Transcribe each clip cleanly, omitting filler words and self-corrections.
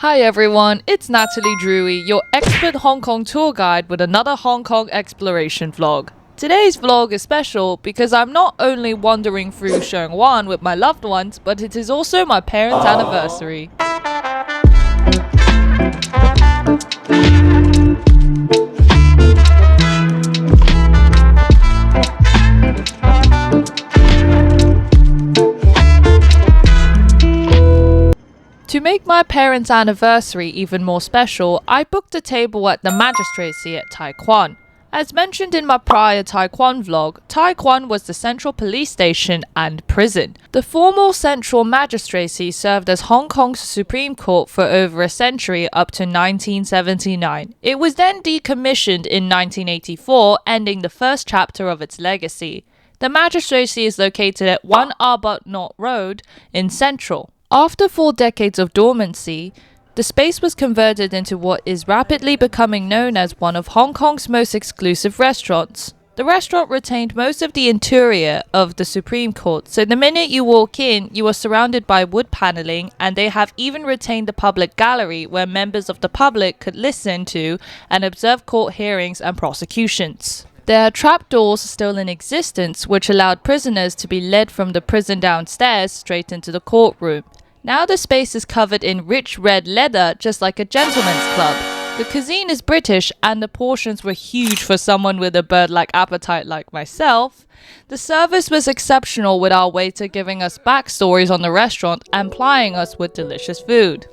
Hi everyone, it's Nataliedrewy, your expert Hong Kong tour guide with another Hong Kong exploration vlog. Today's vlog is special because I'm not only wandering through Sheung Wan with my loved ones, but it is also my parents' anniversary. To make my parents' anniversary even more special, I booked a table at the magistracy at Tai Kwun. As mentioned in my prior Tai Kwun vlog, Tai Kwun was the central police station and prison. The formal central magistracy served as Hong Kong's Supreme Court for over a century up to 1979. It was then decommissioned in 1984, ending the first chapter of its legacy. The magistracy is located at 1 Arbuthnot Road in Central. After 4 decades of dormancy, the space was converted into what is rapidly becoming known as one of Hong Kong's most exclusive restaurants. The restaurant retained most of the interior of the Supreme Court, so the minute you walk in, you are surrounded by wood paneling, and they have even retained the public gallery where members of the public could listen to and observe court hearings and prosecutions. There are trapdoors still in existence which allowed prisoners to be led from the prison downstairs straight into the courtroom. Now the space is covered in rich red leather, just like a gentleman's club. The cuisine is British and the portions were huge for someone with a bird-like appetite like myself. The service was exceptional, with our waiter giving us backstories on the restaurant and plying us with delicious food.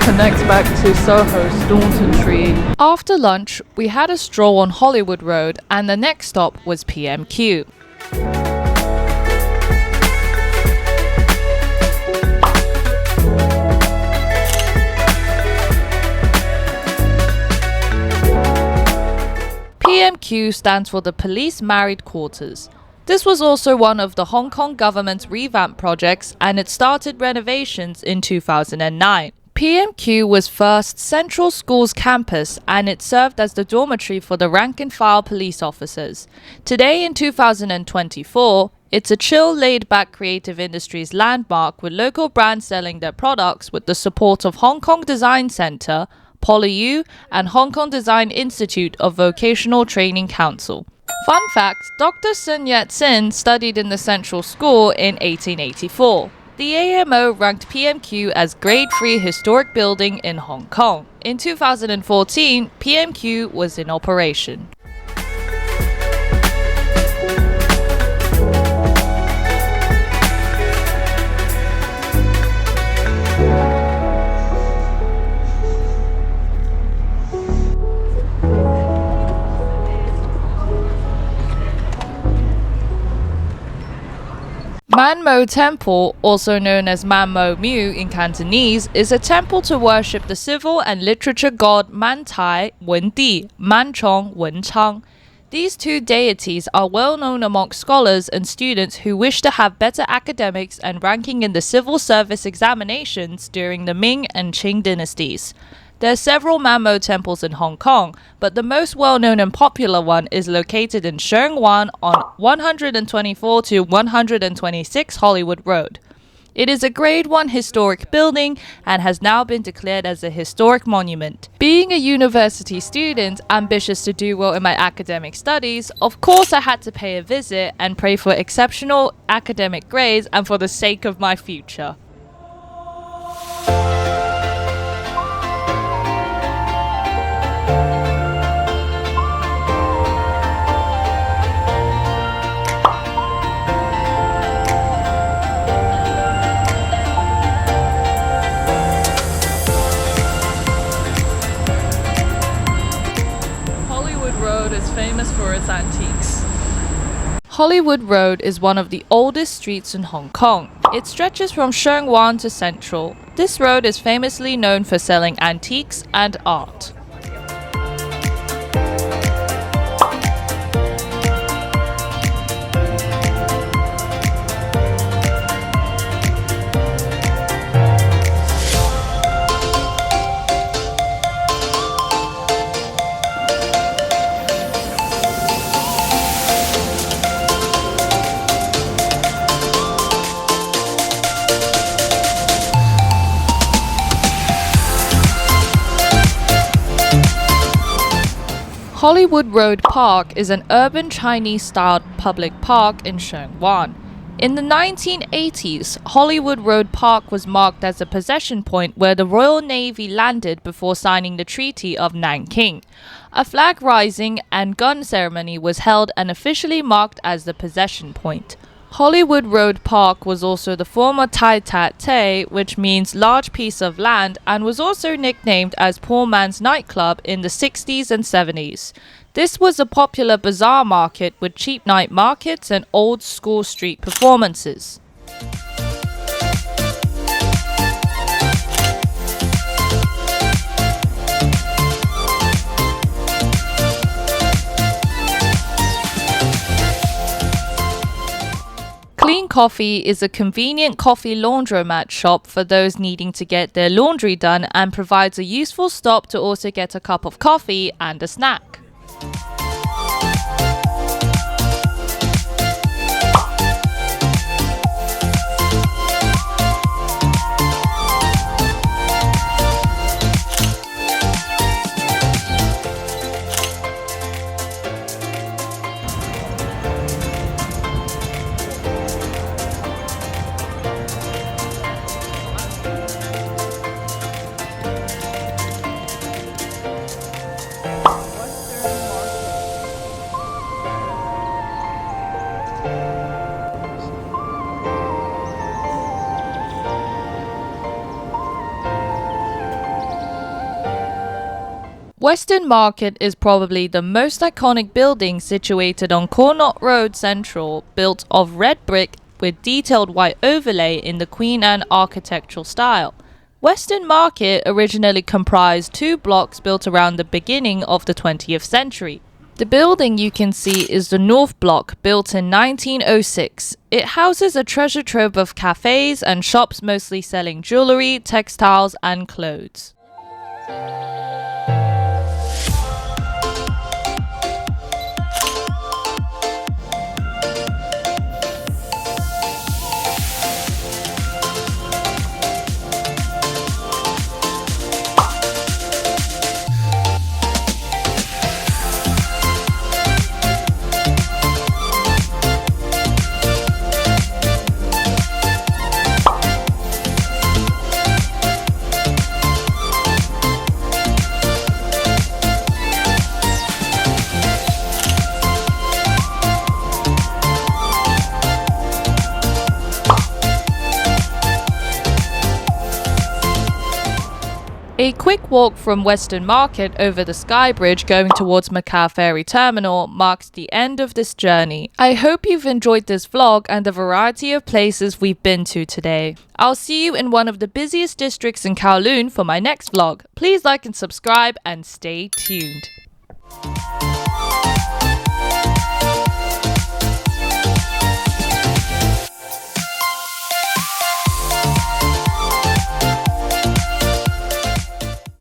Connects back to Soho's Staunton Tree. After lunch, we had a stroll on Hollywood Road, and the next stop was PMQ. PMQ stands for the Police Married Quarters. This was also one of the Hong Kong government's revamp projects, and it started renovations in 2009. PMQ was first Central School's campus, and it served as the dormitory for the rank-and-file police officers. Today in 2024, it's a chill, laid-back creative industries landmark with local brands selling their products with the support of Hong Kong Design Centre, PolyU, and Hong Kong Design Institute of Vocational Training Council. Fun fact, Dr. Sun Yat-sen studied in the Central School in 1884. The AMO ranked PMQ as Grade 3 historic building in Hong Kong. In 2014, PMQ was in operation. Manmo Temple, also known as Manmo Mu in Cantonese, is a temple to worship the civil and literature god Mantai Wendi, Manchong Wenchang. These two deities are well known among scholars and students who wish to have better academics and ranking in the civil service examinations during the Ming and Qing dynasties. There are several Manmo temples in Hong Kong, but the most well-known and popular one is located in Sheung Wan on 124 to 126 Hollywood Road. It is a Grade 1 historic building and has now been declared as a historic monument. Being a university student ambitious to do well in my academic studies, of course I had to pay a visit and pray for exceptional academic grades and for the sake of my future. Famous for its antiques. Hollywood Road is one of the oldest streets in Hong Kong. It stretches from Sheung Wan to Central. This road is famously known for selling antiques and art. Hollywood Road Park is an urban Chinese-styled public park in Sheung Wan. In the 1980s, Hollywood Road Park was marked as a possession point where the Royal Navy landed before signing the Treaty of Nanking. A flag rising and gun ceremony was held and officially marked as the possession point. Hollywood Road Park was also the former Tai Tat Te, which means large piece of land, and was also nicknamed as Poor Man's Nightclub in the 60s and 70s. This was a popular bazaar market with cheap night markets and old school street performances. Clean Coffee is a convenient coffee laundromat shop for those needing to get their laundry done and provides a useful stop to also get a cup of coffee and a snack. Western Market is probably the most iconic building situated on Connaught Road Central, built of red brick with detailed white overlay in the Queen Anne architectural style. Western Market originally comprised two blocks built around the beginning of the 20th century. The building you can see is the North Block, built in 1906. It houses a treasure trove of cafes and shops mostly selling jewelry, textiles and clothes. A quick walk from Western Market over the Sky Bridge going towards Macau Ferry Terminal marks the end of this journey. I hope you've enjoyed this vlog and the variety of places we've been to today. I'll see you in one of the busiest districts in Kowloon for my next vlog. Please like and subscribe and stay tuned.